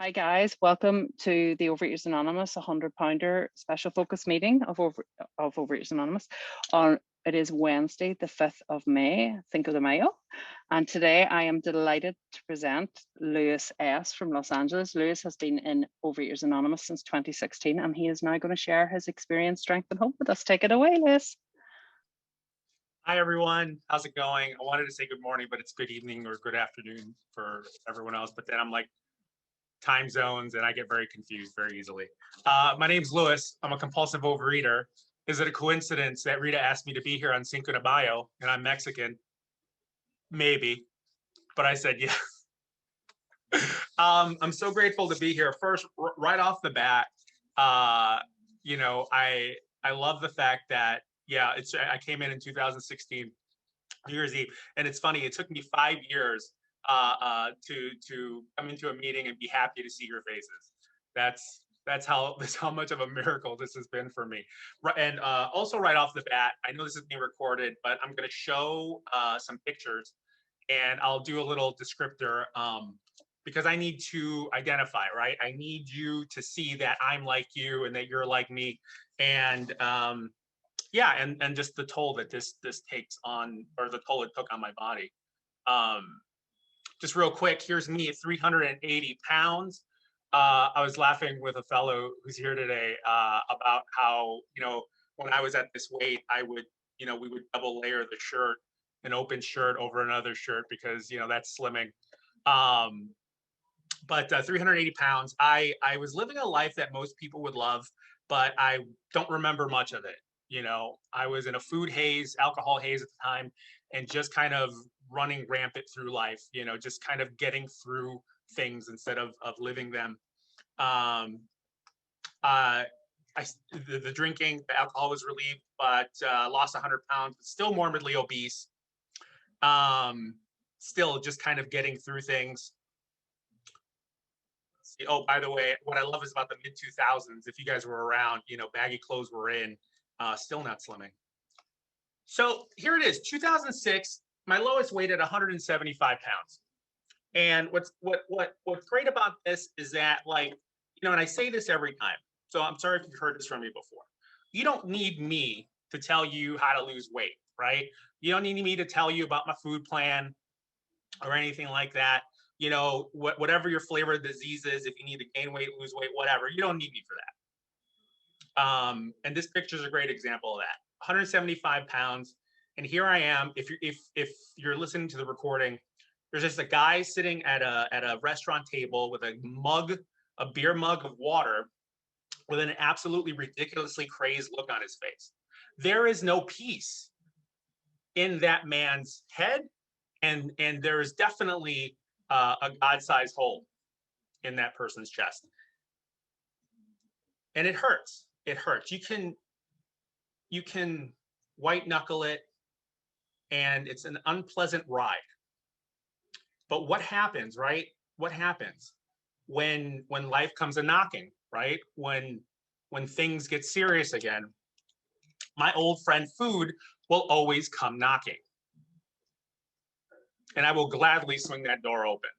Hi guys, welcome to the Overeaters Anonymous 100-pounder special focus meeting of Overeaters Anonymous. It is Wednesday, the 5th of May, Cinco de Mayo, and today I am delighted to present Lewis S. from Los Angeles. Lewis has been in Overeaters Anonymous since 2016, and he is now going to share his experience, strength, and hope with us. Take it away, Lewis. Hi everyone, how's it going? I wanted to say good morning, but it's good evening or good afternoon for everyone else. But then I'm like time zones and I get very confused very easily. My name's Lewis. I'm a compulsive overeater. Is it a coincidence that Rita asked me to be here on Cinco de Mayo and I'm Mexican? Maybe, but I said yeah. I'm so grateful to be here. First, right off the bat, I love the fact that I came in 2016, New Year's Eve, and it's funny. It took me 5 years to come into a meeting and be happy to see your faces. That's how much of a miracle this has been for me. And also right off the bat, I know this is being recorded, but I'm going to show some pictures, and I'll do a little descriptor because I need to identify, right? I need you to see that I'm like you and that you're like me, and and just the toll that this takes on, or the toll it took on my body. Just real quick, here's me at 380 pounds. I was laughing with a fellow who's here today about how, when I was at this weight, I would, we would double layer the shirt, an open shirt over another shirt because, that's slimming. But 380 pounds, I was living a life that most people would love, but I don't remember much of it. I was in a food haze, alcohol haze at the time, and just kind of running rampant through life, just kind of getting through things instead of living them. The drinking, the alcohol was relieved, but lost 100 pounds, but still morbidly obese. Still just kind of getting through things. Oh, by the way, what I love is about the mid 2000s, if you guys were around, baggy clothes were in, still not slimming. So here it is, 2006, my lowest weight at 175 pounds. And what's great about this is that, and I say this every time, so I'm sorry if you've heard this from me before. You don't need me to tell you how to lose weight, right? You don't need me to tell you about my food plan or anything like that. Whatever your flavor of disease is, if you need to gain weight, lose weight, whatever, you don't need me for that. And this picture is a great example of that. 175 pounds. And here I am. If you're listening to the recording, there's just a guy sitting at a restaurant table with a beer mug of water with an absolutely ridiculously crazed look on his face. There is no peace in that man's head. And there is definitely a God-sized hole in that person's chest. And it hurts. It hurts. You can white knuckle it, and it's an unpleasant ride. But what happens, right? What happens when life comes a knocking, right? When things get serious again, my old friend food will always come knocking. And I will gladly swing that door open.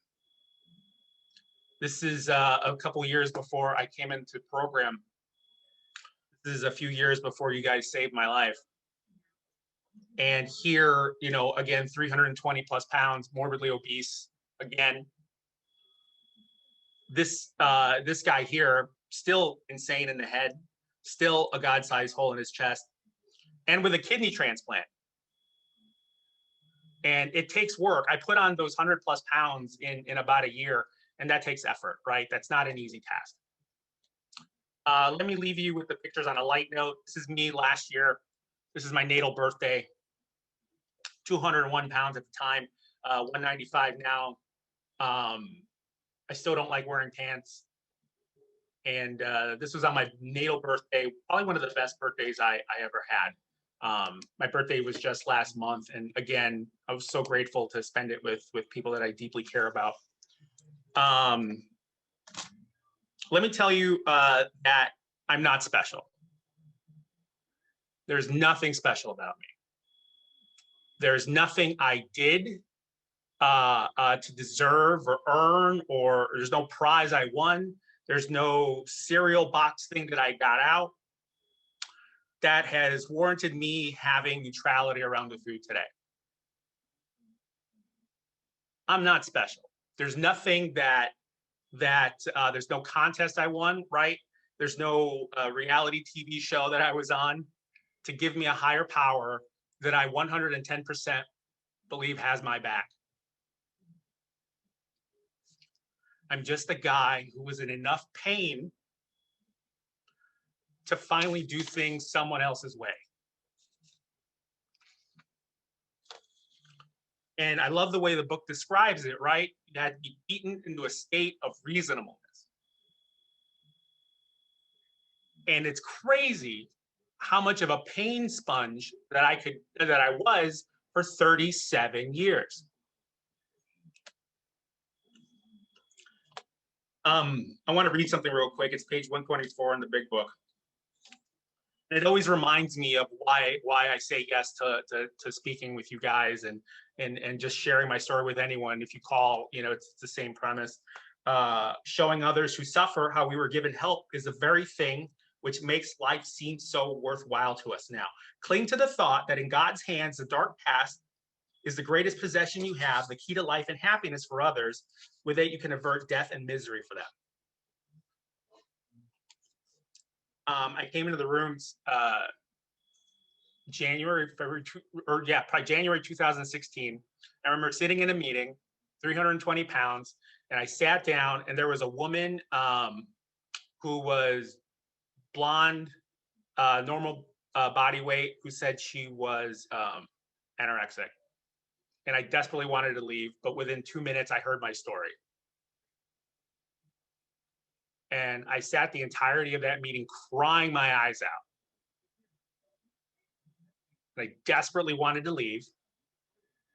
This is a couple of years before I came into program. This is a few years before you guys saved my life. And here, again, 320 plus pounds, morbidly obese. Again, this guy here, still insane in the head, still a God-sized hole in his chest, and with a kidney transplant. And it takes work. I put on those 100 plus pounds in about a year, and that takes effort, right? That's not an easy task. Let me leave you with the pictures on a light note. This is me last year. This is my natal birthday. 201 pounds at the time, 195 now. I still don't like wearing pants. And this was on my natal birthday, probably one of the best birthdays I ever had. My birthday was just last month, and again, I was so grateful to spend it with people that I deeply care about. Let me tell you that I'm not special. There's nothing special about me. There's nothing I did to deserve or earn, or there's no prize I won. There's no cereal box thing that I got out that has warranted me having neutrality around the food today. I'm not special. There's nothing that there's no contest I won, right? There's no reality TV show that I was on to give me a higher power that I 110% believe has my back. I'm just a guy who was in enough pain to finally do things someone else's way. And I love the way the book describes it, right? You had to be beaten into a state of reasonableness. And it's crazy how much of a pain sponge that I was for 37 years. I want to read something real quick. It's page 124 in the big book. And it always reminds me of why I say yes to speaking with you guys and just sharing my story with anyone. If you call, it's the same premise. Showing others who suffer how we were given help is the very thing which makes life seem so worthwhile to us now. Cling to the thought that in God's hands, the dark past is the greatest possession you have, the key to life and happiness for others. With it, you can avert death and misery for them. I came into the rooms probably January 2016. I remember sitting in a meeting, 320 pounds, and I sat down, and there was a woman who was blonde, normal body weight, who said she was anorexic. And I desperately wanted to leave, but within 2 minutes, I heard my story. And I sat the entirety of that meeting crying my eyes out. I desperately wanted to leave.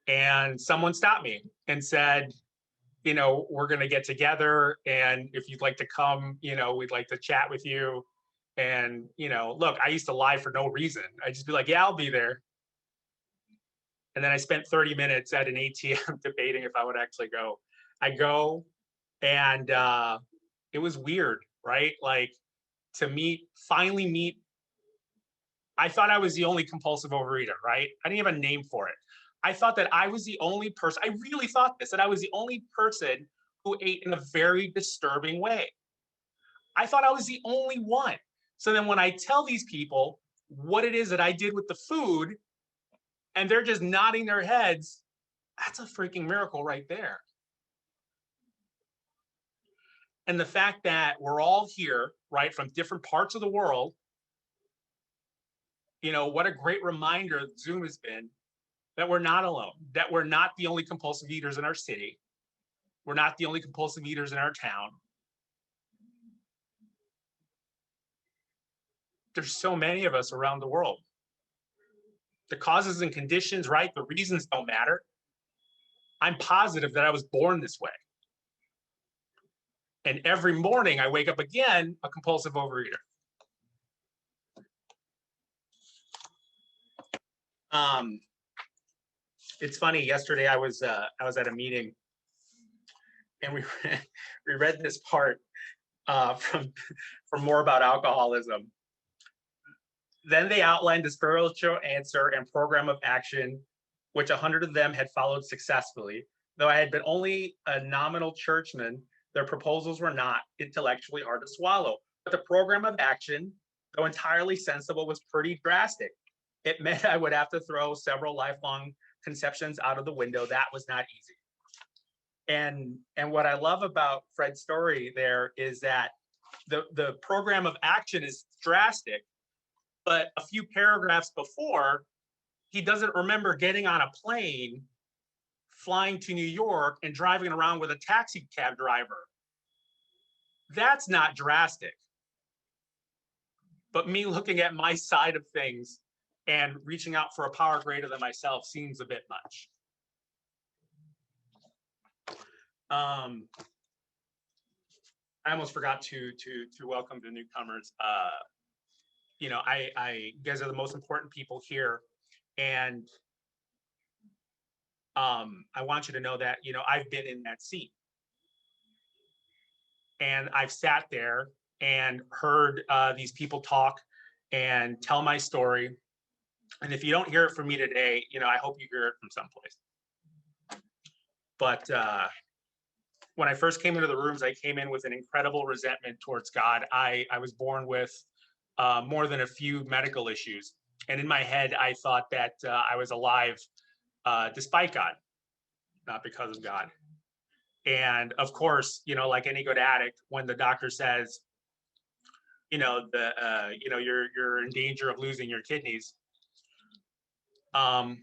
And someone stopped me and said, we're going to get together. And if you'd like to come, we'd like to chat with you. And, look, I used to lie for no reason. I'd just be like, yeah, I'll be there. And then I spent 30 minutes at an ATM debating if I would actually go. I go, and it was weird, right? Like finally meet. I thought I was the only compulsive overeater, right? I didn't have a name for it. I thought that I was the only person, I really thought this, that I was the only person who ate in a very disturbing way. I thought I was the only one. So then when I tell these people what it is that I did with the food, and they're just nodding their heads, that's a freaking miracle right there. And the fact that we're all here, right, from different parts of the world, what a great reminder Zoom has been that we're not alone, that we're not the only compulsive eaters in our city. We're not the only compulsive eaters in our town. There's so many of us around the world. The causes and conditions, right? The reasons don't matter. I'm positive that I was born this way. And every morning I wake up again, a compulsive overeater. It's funny. Yesterday I was at a meeting, and we read this part from More About Alcoholism. Then they outlined the spiritual answer and program of action, which 100 of them had followed successfully. Though I had been only a nominal churchman, their proposals were not intellectually hard to swallow. But the program of action, though entirely sensible, was pretty drastic. It meant I would have to throw several lifelong conceptions out of the window. That was not easy. And what I love about Fred's story there is that the program of action is drastic, but a few paragraphs before, he doesn't remember getting on a plane, flying to New York, and driving around with a taxi cab driver. That's not drastic. But me looking at my side of things and reaching out for a power greater than myself seems a bit much. I almost forgot to welcome the newcomers. You guys are the most important people here, and I want you to know that, I've been in that seat, and I've sat there and heard these people talk and tell my story. And if you don't hear it from me today, I hope you hear it from someplace. But when I first came into the rooms, I came in with an incredible resentment towards God. I was born with more than a few medical issues. And in my head, I thought that I was alive despite God, not because of God. And of course, like any good addict, when the doctor says, you're in danger of losing your kidneys, my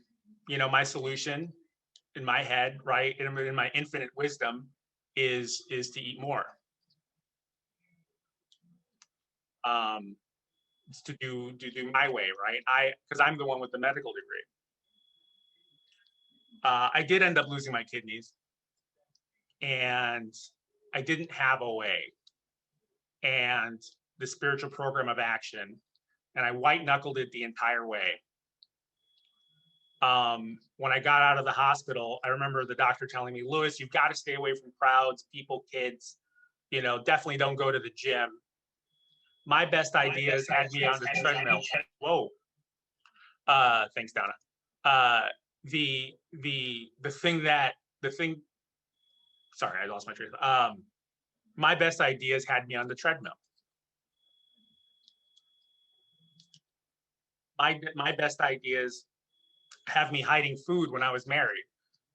solution in my head, right, in my infinite wisdom, is to eat more. To do my way, right? Because I'm the one with the medical degree. I did end up losing my kidneys, and I didn't have OA and the spiritual program of action, and I white knuckled it the entire way. When I got out of the hospital, I remember the doctor telling me, Lewis, you've got to stay away from crowds, people, kids, definitely don't go to the gym. My best ideas had me on the treadmill. Whoa. Thanks, Donna. The thing, sorry, I lost my train. My best ideas had me on the treadmill. My best ideas have me hiding food when I was married,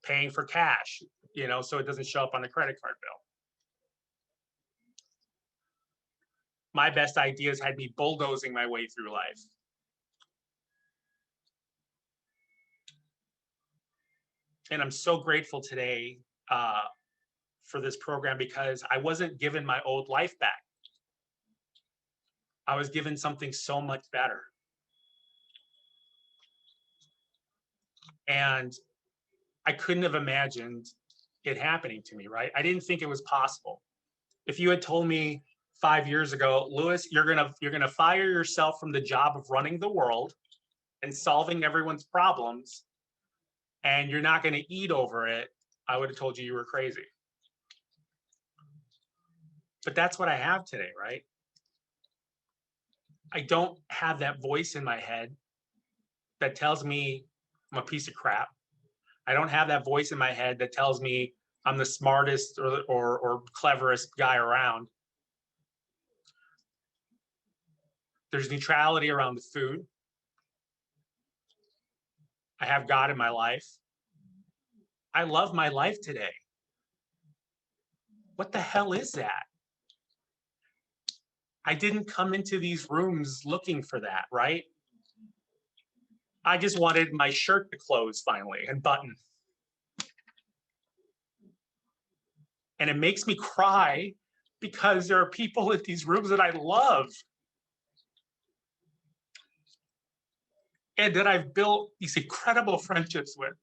paying for cash, so it doesn't show up on the credit card bill. My best ideas had me bulldozing my way through life. And I'm so grateful today for this program, because I wasn't given my old life back. I was given something so much better. And I couldn't have imagined it happening to me, right? I didn't think it was possible. If you had told me 5 years ago, Lewis, you're gonna fire yourself from the job of running the world and solving everyone's problems, and you're not gonna eat over it, I would have told you were crazy. But that's what I have today, right? I don't have that voice in my head that tells me I'm a piece of crap. I don't have that voice in my head that tells me I'm the smartest or cleverest guy around. There's neutrality around the food. I have God in my life. I love my life today. What the hell is that? I didn't come into these rooms looking for that, right? I just wanted my shirt to close finally and button. And it makes me cry because there are people in these rooms that I love and that I've built these incredible friendships with.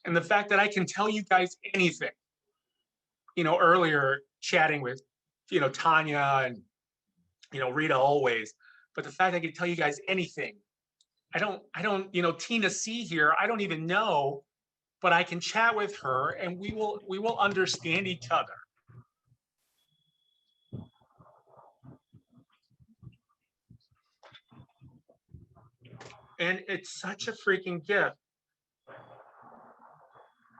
And the fact that I can tell you guys anything, earlier chatting with, Tanya and, Rita always, but the fact I can tell you guys anything, I don't, Tina C here, I don't even know, but I can chat with her and we will understand each other. And it's such a freaking gift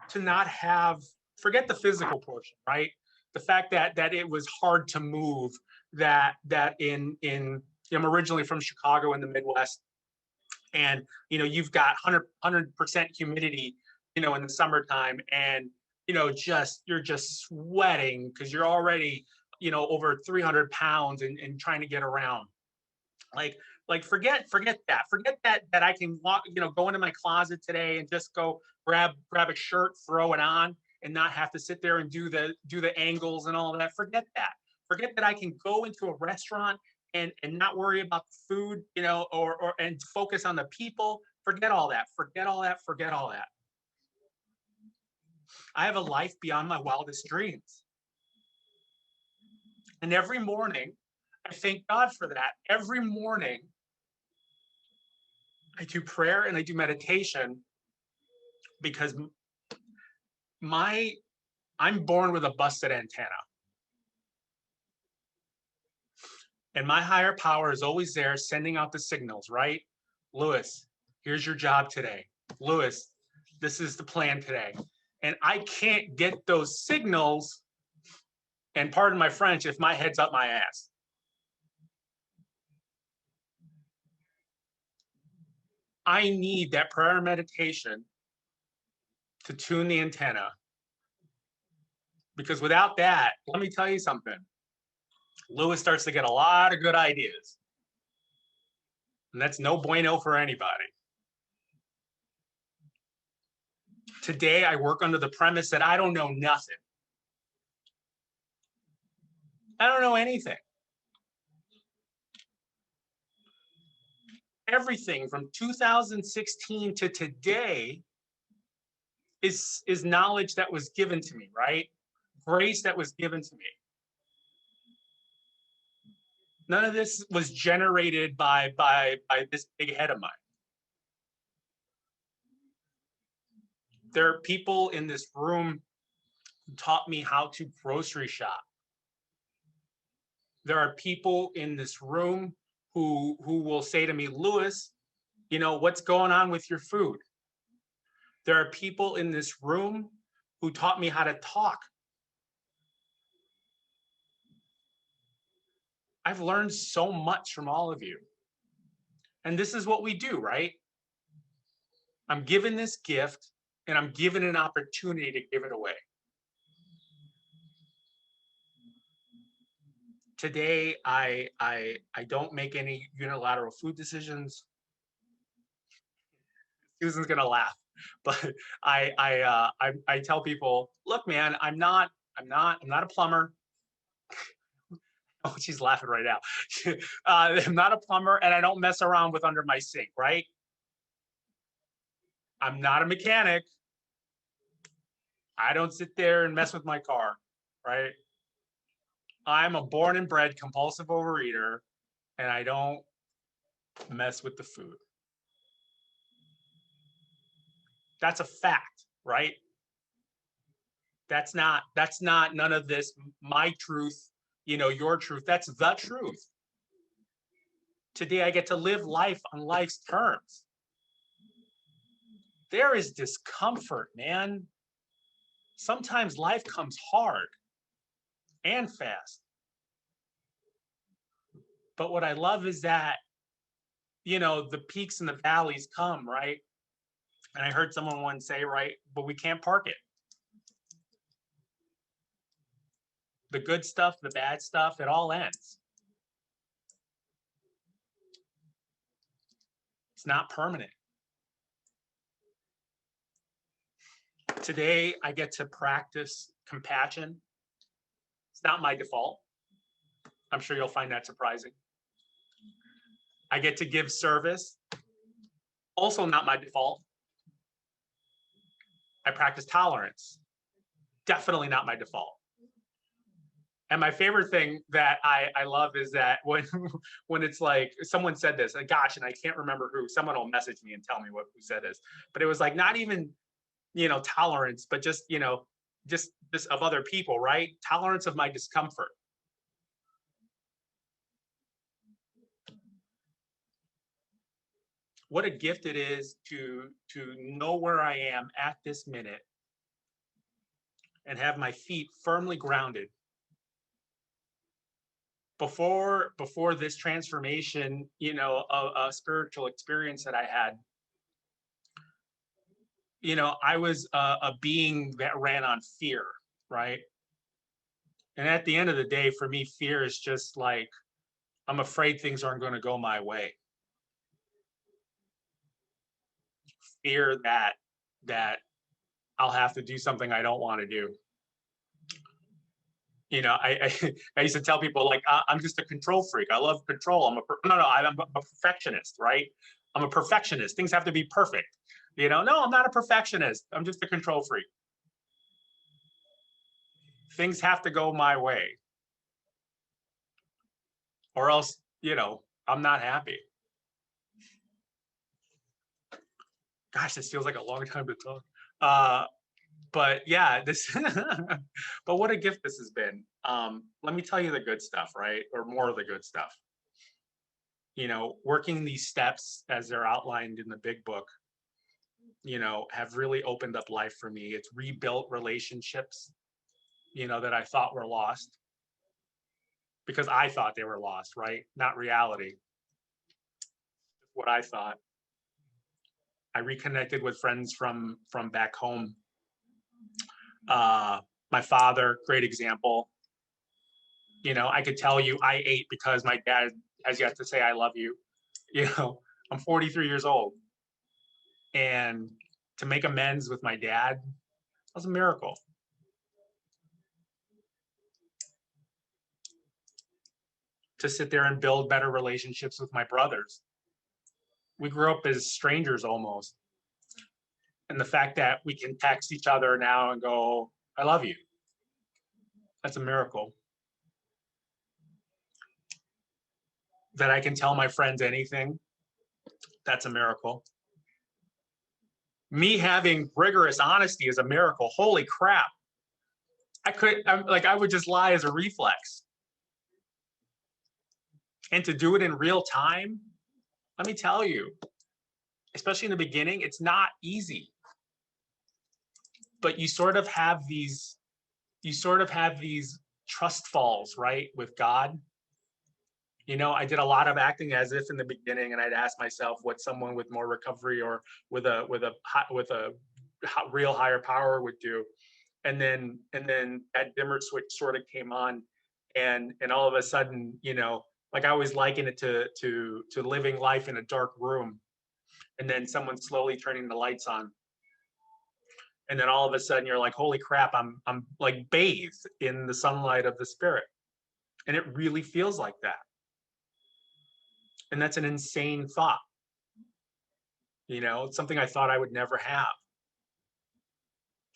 to not have, forget the physical portion, right? The fact that it was hard to move, that I'm originally from Chicago in the Midwest, and you've got 100% humidity, in the summertime, and you're just sweating because you're already over 300 pounds and trying to get around. Like forget that I can walk, go into my closet today and just go grab a shirt, throw it on, and not have to sit there and do the angles and all of that. Forget that I can go into a restaurant and not worry about the food, or and focus on the people. Forget all that. I have a life beyond my wildest dreams. And every morning, I thank God for that. Every morning, I do prayer and I do meditation. because I'm born with a busted antenna. And my higher power is always there sending out the signals, right? Lewis, here's your job today. Lewis, this is the plan today. And I can't get those signals, and pardon my French, if my head's up my ass. I need that prayer and meditation to tune the antenna. Because without that, let me tell you something. Lewis starts to get a lot of good ideas. And that's no bueno for anybody. Today, I work under the premise that I don't know nothing. I don't know anything. Everything from 2016 to today is knowledge that was given to me, right? Grace that was given to me. None of this was generated by this big head of mine. There are people in this room who taught me how to grocery shop. There are people in this room who will say to me, Lewis, you know, what's going on with your food? There are people in this room who taught me how to talk. I've learned so much from all of you. And this is what we do, right? I'm given this gift and I'm given an opportunity to give it away. Today, I don't make any unilateral food decisions. Susan's gonna laugh, but I tell people, look, man, I'm not a plumber. Oh, she's laughing right now. I'm not a plumber, and I don't mess around with under my sink, right? I'm not a mechanic. I don't sit there and mess with my car, right? I'm a born and bred compulsive overeater, and I don't mess with the food. That's a fact, right? That's not none of this my truth, you know, your truth. That's the truth. Today I get to live life on life's terms. There is discomfort, man. Sometimes life comes hard and fast. But what I love is that, you know, the peaks and the valleys come, right? And I heard someone once say, right, but we can't park it. The good stuff, the bad stuff, it all ends. It's not permanent. Today, I get to practice compassion. It's not my default. I'm sure you'll find that surprising. I get to give service. Also not my default. I practice tolerance. Definitely not my default. And my favorite thing that I love is that when it's like someone said this, like, gosh, and I can't remember who, someone will message me and tell me who said this, but it was like not even, you know, tolerance, but just, you know, just of other people, right? Tolerance of my discomfort. What a gift it is to know where I am at this minute and have my feet firmly grounded. Before this transformation, you know, a spiritual experience that I had, you know, I was a being that ran on fear, right? And at the end of the day, for me, fear is just like, I'm afraid things aren't going to go my way. Fear that I'll have to do something I don't want to do. You know, I used to tell people, like, I'm just a control freak. I love control. I'm a perfectionist, right? I'm a perfectionist. Things have to be perfect. You know, no, I'm not a perfectionist. I'm just a control freak. Things have to go my way, or else, you know, I'm not happy. Gosh, this feels like a long time to talk. But yeah, this, but what a gift this has been. Let me tell you the good stuff, right? Or more of the good stuff. You know, working these steps as they're outlined in the big book, you know, have really opened up life for me. It's rebuilt relationships, you know, that I thought were lost because I thought they were lost, right? Not reality. What I thought. I reconnected with friends from back home. My father, great example. You know, I could tell you I ate because my dad has yet to say I love you. You know, I'm 43 years old, and to make amends with my dad was a miracle. To sit there and build better relationships with my brothers. We grew up as strangers almost. And the fact that we can text each other now and go, I love you, that's a miracle. That I can tell my friends anything, that's a miracle. Me having rigorous honesty is a miracle. Holy crap. I would just lie as a reflex. And to do it in real time, let me tell you, especially in the beginning, it's not easy. But you sort of have these trust falls, right, with God. You know, I did a lot of acting as if in the beginning, and I'd ask myself what someone with more recovery or with a real higher power would do. And then that dimmer switch sort of came on, and all of a sudden, you know, like I always liken it to living life in a dark room, and then someone slowly turning the lights on, and then all of a sudden you're like, holy crap, I'm like bathed in the sunlight of the spirit, and it really feels like that. And that's an insane thought. You know, it's something I thought I would never have.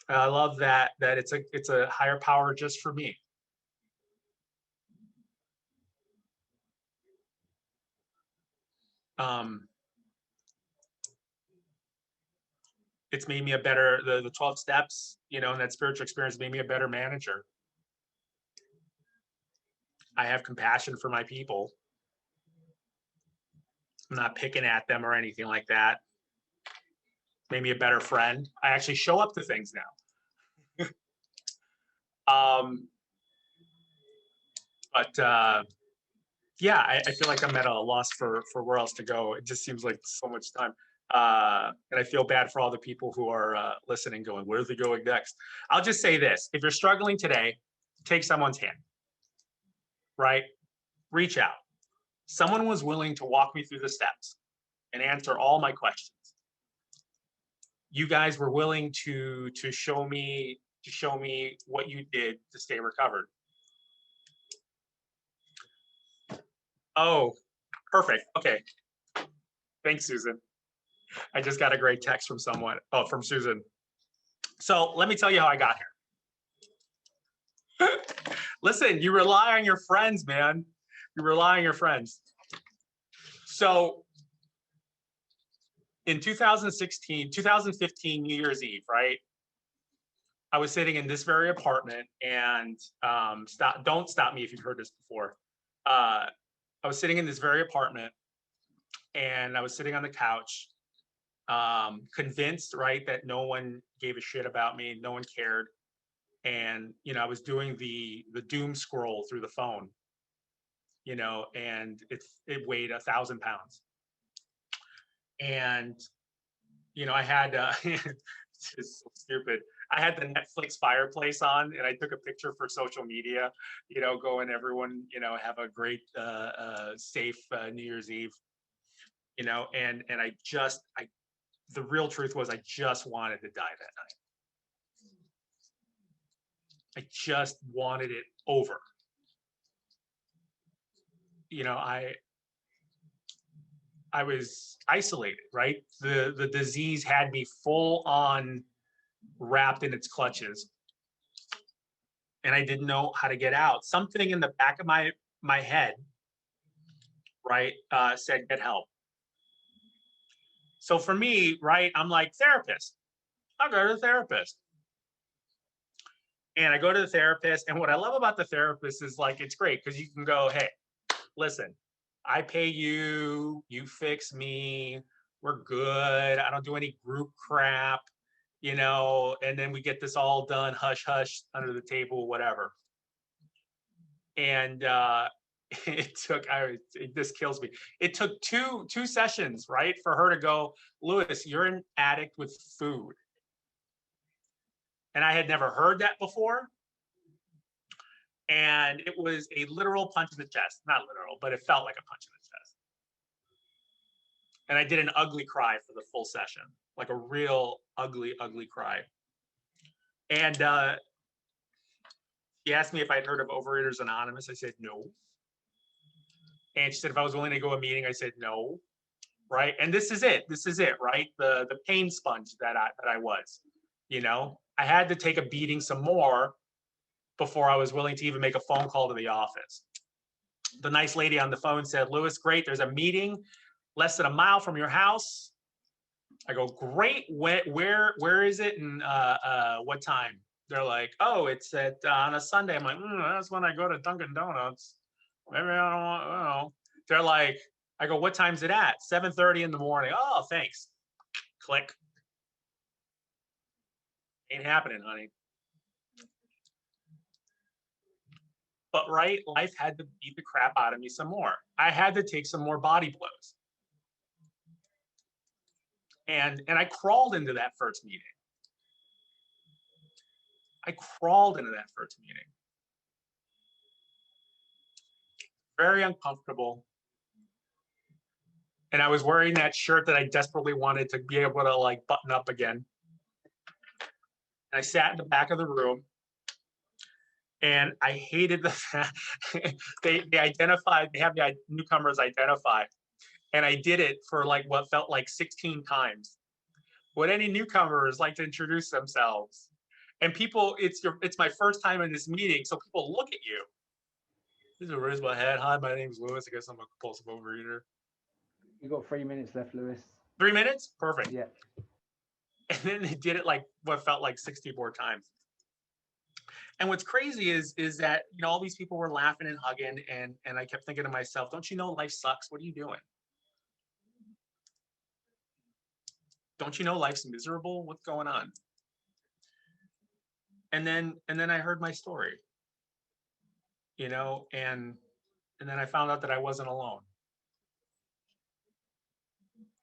And I love that it's a higher power just for me. Um, it's made me a better, the 12 steps, you know, and that spiritual experience made me a better manager. I have compassion for my people. I'm not picking at them or anything like that. Made me a better friend. I actually show up to things now. But yeah, I feel like I'm at a loss for where else to go. It just seems like so much time. And I feel bad for all the people who are listening, going, where's he going next? I'll just say this. If you're struggling today, take someone's hand, right? Reach out. Someone was willing to walk me through the steps and answer all my questions. You guys were willing to show me what you did to stay recovered. Oh, perfect. Okay. Thanks, Susan. I just got a great text from someone. Oh, from Susan. So let me tell you how I got here. Listen, you rely on your friends, man. You rely on your friends. So in 2015, New Year's Eve, right? I was sitting in this very apartment, and don't stop me if you've heard this before. I was sitting in this very apartment, and I was sitting on the couch, convinced, right, that no one gave a shit about me, no one cared. And, you know, I was doing the doom scroll through the phone, you know, and it weighed 1,000 pounds. And, you know, I had, it's just so stupid. I had the Netflix fireplace on, and I took a picture for social media, you know, going, everyone, you know, have a great, safe New Year's Eve, you know, and the real truth was I just wanted to die that night. I just wanted it over. You know, I was isolated, right? The disease had me full on wrapped in its clutches, and I didn't know how to get out. Something in the back of my head, right, said get help. So for me, right, I'm like, therapist. I'll go to the therapist. And I go to the therapist. And what I love about the therapist is like, it's great because you can go, hey, listen, I pay you, you fix me, we're good. I don't do any group crap, you know, and then we get this all done, hush, hush, under the table, whatever. And it took, this kills me. It took two sessions, right, for her to go, Lewis, you're an addict with food. And I had never heard that before. And it was a literal punch in the chest. Not literal, but it felt like a punch in the chest. And I did an ugly cry for the full session, like a real ugly, ugly cry. And she asked me if I'd heard of Overeaters Anonymous. I said no. And she said if I was willing to go to a meeting. I said no. Right. And this is it, right? The pain sponge that I was, you know, I had to take a beating some more before I was willing to even make a phone call to the office. The nice lady on the phone said, Lewis, great, there's a meeting less than a mile from your house. I go, great, where is it, and what time? They're like, oh, it's at on a Sunday. I'm like, that's when I go to Dunkin' Donuts. Maybe I don't want, I don't know. They're like, I go, what time's it at? 7:30 in the morning. Oh, thanks. Click. Ain't happening, honey. But right, life had to beat the crap out of me some more. I had to take some more body blows. And I crawled into that first meeting. I crawled into that first meeting. Very uncomfortable. And I was wearing that shirt that I desperately wanted to be able to like button up again. And I sat in the back of the room. And I hated the fact they identified, they have the newcomers identify. And I did it for like what felt like 16 times. Would any newcomers like to introduce themselves? And people, it's my first time in this meeting, so people look at you. This is raise my head. Hi, my name's Lewis. I guess I'm a compulsive overeater. You got 3 minutes left, Lewis. 3 minutes? Perfect. Yeah. And then they did it like what felt like 64 times. And what's crazy is that, you know, all these people were laughing and hugging, and I kept thinking to myself, don't you know life sucks? What are you doing? Don't you know life's miserable? What's going on? And then I heard my story, you know, and then I found out that I wasn't alone.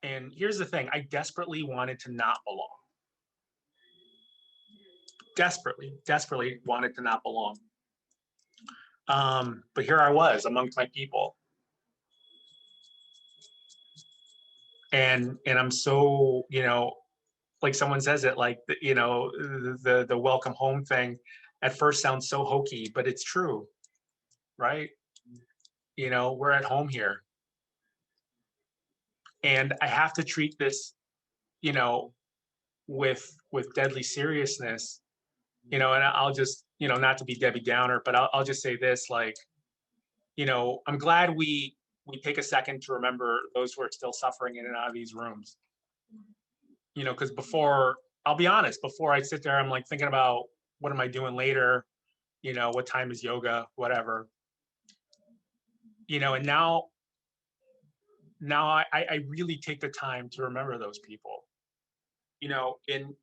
And here's the thing, I desperately wanted to not belong. Desperately wanted to not belong. But here I was amongst my people. And I'm so, you know, like someone says it, like, you know, the welcome home thing at first sounds so hokey, but it's true, right? You know, we're at home here. And I have to treat this, you know, with deadly seriousness, you know, and I'll just, you know, not to be Debbie Downer, but I'll just say this, like, you know, I'm glad we take a second to remember those who are still suffering in and out of these rooms. You know, because before, I'll be honest, before I sit there, I'm like thinking about what am I doing later? You know, what time is yoga, whatever. You know, and now I really take the time to remember those people. You know, in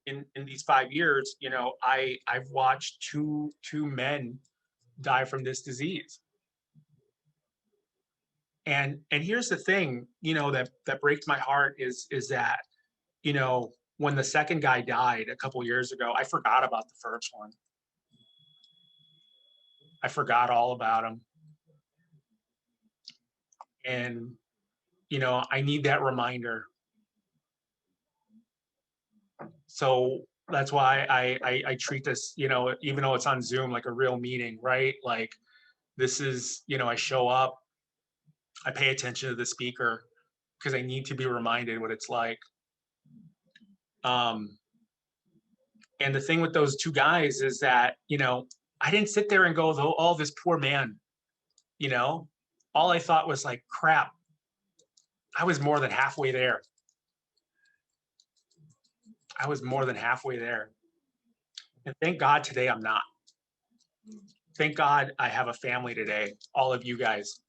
these 5 years, you know, I've watched two men die from this disease. And here's the thing, you know, that breaks my heart is that, you know, when the second guy died a couple years ago, I forgot about the first one. I forgot all about him. And, you know, I need that reminder. So that's why I treat this, you know, even though it's on Zoom, like a real meeting, right? Like this is, you know, I show up, I pay attention to the speaker because I need to be reminded what it's like. And the thing with those two guys is that, you know, I didn't sit there and go, oh, this poor man, you know, all I thought was like, crap, I was more than halfway there. I was more than halfway there. And thank God today I'm not. Thank God I have a family today, all of you guys.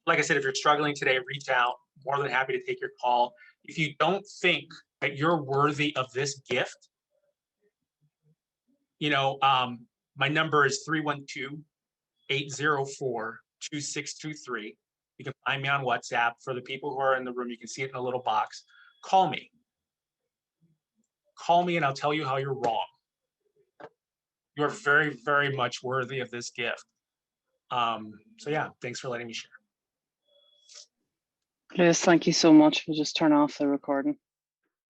Like I said, if you're struggling today, reach out. More than happy to take your call. If you don't think that you're worthy of this gift, you know, my number is 312-804-2623. You can find me on WhatsApp. For the people who are in the room, you can see it in a little box. Call me. Call me and I'll tell you how you're wrong. You're very, very much worthy of this gift. So yeah, thanks for letting me share. Lewis, thank you so much. We'll just turn off the recording.